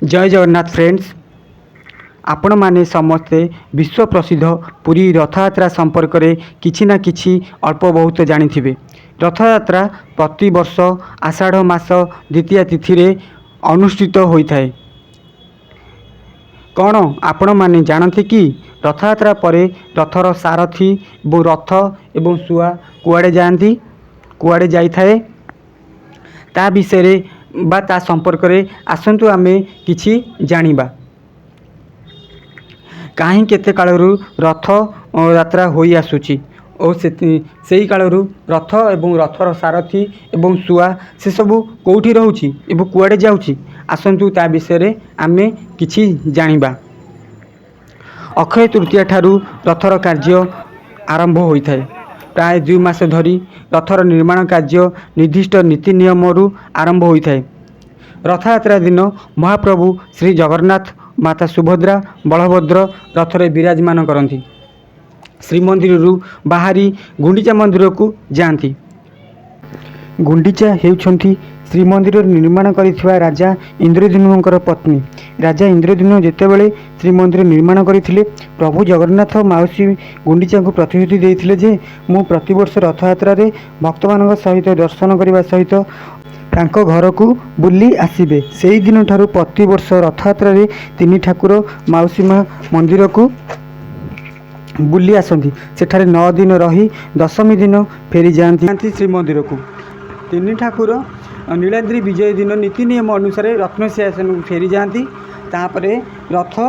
जय जगन्नाथ फ्रेंड्स। आपण माने समस्ते विश्व प्रसिद्ध पुरी रथयात्रा संपर्क में किछि ना किछि अल्प बहुत जानिथिबे। रथयात्रा प्रति वर्ष आषाढ़ मास द्वितीय तिथि रे अनुष्ठित होइथाय। कौन आपण माने जानते कि रथयात्रा परे रथर सारथी और रथ एवं सुआ कुआड़े जाती कुआड़े जाइथाए ता विषय बा ता संपर्क रे आसंतु आमे किछि जानिबा। कहीं केते कालरू रथ यात्रा होई आसुची और से कालरू रथ एवं रथर सारथी एवं सुआ से सबू कौटी रोची एवं कुआड़े जाउची आसंतु ता विषय आमे किछि जानिबा। अक्षय तृतीया ठारू रथर कार्य आरंभ होइथाय। प्राय 2 मास धरी रथर निर्माण कार्य निर्दिष्ट नीति नियम आरंभ होइथाय। रथयात्रा दिन महाप्रभु श्री जगन्नाथ माता सुभद्रा बलभद्र रथरे विराजमान करती श्रीमंदिर बाहरी गुंडीचा मंदिर को जाती। गुंडीचा हेउछंती श्रीमंदिर निर्माण करिथिबा राजा इंद्रद्युम्नकर पत्नी। राजा इंद्रद्युम्न जेतेबेले श्रीमंदिर निर्माण करथिले प्रभु जगन्नाथ माउसी गुंडीचा को प्रतिश्रुति देइथिले जे मु प्रतिवर्ष रथयात्रा रे भक्तमानक सहित दर्शन करने सहित तांको घर को बुली आसीबे। सेही दिन ठारू प्रति वर्ष रथयात्रा रे 3 ठाकुर माउसी माँ मंदिर को बुली आसती। सेठारे 9 दिन रही दशमी दिन फेरी जाती श्रीमंदिर को। 3 ठाकुर नीलाद्री विजय दिन नीति नियम अनुसार रत्नसिंहासन फेरी जाती। तापरे रथ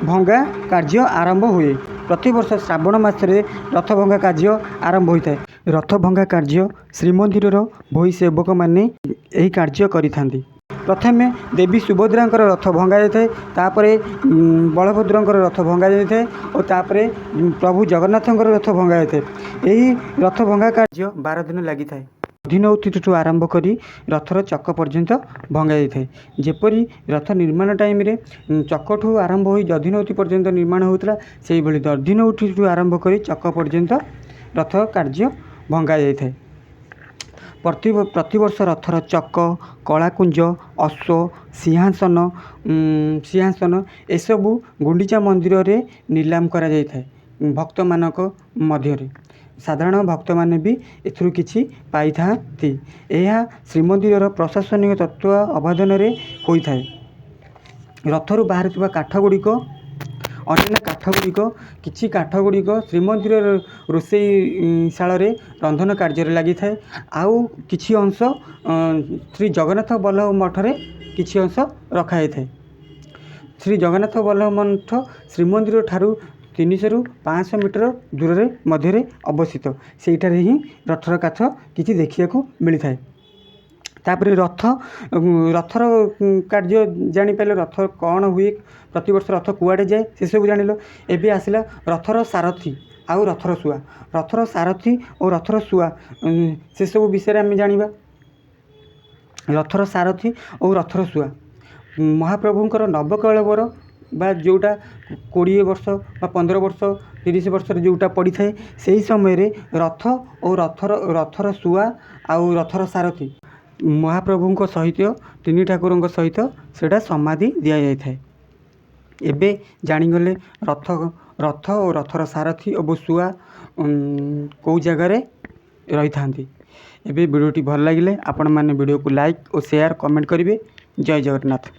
भंगा कार्य आरंभ हुए। प्रतिवर्ष श्रावण मासरे रथ भंगा कार्य आरंभ होता है। रथ भंगा कार्य श्रीमंदिर भोई सेवक माने यही कार्य करिथांती। प्रथमे देवी सुभद्रांकर रथ भंगा जाए, तापरे बलभद्रंकर रथ भंगा जाए और तापरे प्रभु जगन्नाथंकर रथ भंगा जाए। यही रथ भंगा कार्य 12 दिन लगी था। दधिनौती आरंभ करी रथर चक पर्यंत भंगा जाए। जेपरी रथ निर्माण टाइम रे चकठू आरंभ हो दधिनौती पर्यंत निर्माण होता से भली दधिनौती आरंभ करी चक पर्यंत रथ कार्य भंगा जाए। प्रतिवर्ष रथर चक कलाकुंज अश्व सिंहासन एसबू गुंडीचा मंदिर रे नीलाम करा जाय थाए। भक्त मानक मध्य साधारण भक्त माने भी एथुरु किछि पाई थांती। यह श्रीमंदिर प्रशासनिक तत्व अवधान रे होई थाए। रथरु बाहर काठ गुड़िक अन्य काठ गुड़िक किछि काठ गुड़िक श्रीमंदिर रोषेईशाल रंधन कार्य लगी थाए। आउ किछि अंश श्री जगन्नाथ बल्लभ मठरे किछि अंश रखाई थाए। श्री जगन्नाथ बल्लभ मठ श्रीमंदिर ठारू 300 ରୁ 500 मीटर दूर मध्य अवस्थित। सेठारे ही रथर काठ किछि देखिया मिली थाए। तापरे रथर कार्य जानीपारे रथ कौन हुए प्रतिवर्ष रथ कुआड़े जाए से सब जानिल। एबे आसिला रथर सारथी आउ रथर सुआ। रथर सारथी और रथर सुआ से सब विषय आम जानिबा। रथर सारथी और रथर सुआ महाप्रभुंकर नवकलेवर बा जोटा 20 वर्ष बा 15 वर्ष 30 वर्ष जोटा पड़ी थाए से समय रे रथ और रथर सुआ आउ रथर सारथी महाप्रभु सहित 3 ठाकुर सहित सेटा समाधि दि जाए। एबे जानीगले रथ और रथर सारथी और सुआ कौ जगार रही था। एबे वीडियोटी भल लगे आपण मैंने वीडियो को लाइक और शेयर कमेंट करेंगे। जय जगन्नाथ।